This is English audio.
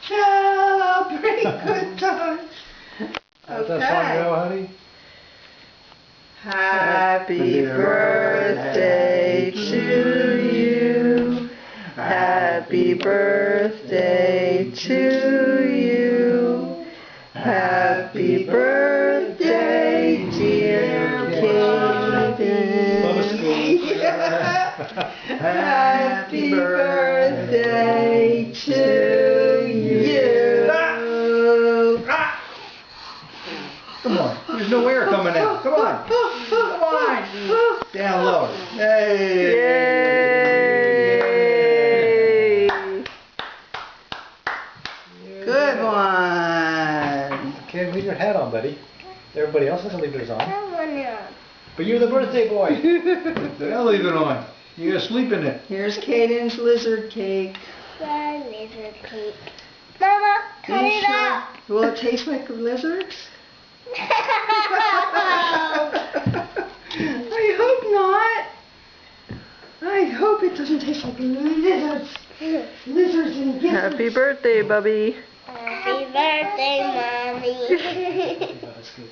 Celebrate good times. How's that song go, honey? Happy birthday to you. Happy birthday to you. Happy birthday, dear Katie. Happy birthday to you. Come on. There's no air coming out. Come on. Come on. Down low. Hey. Yay. Good one. Okay, leave your hat on, buddy. Everybody else has to leave theirs on. on. But you're the birthday boy. I'll leave it on. You gotta sleep in it. Here's Caden's lizard cake. Lizard cake. Mama, cut You it sure? up. Will it taste like lizards? I hope not. I hope it doesn't taste like lizards. Lizards and gizzards. Happy birthday, Bubby. Happy birthday, Mommy. That's good.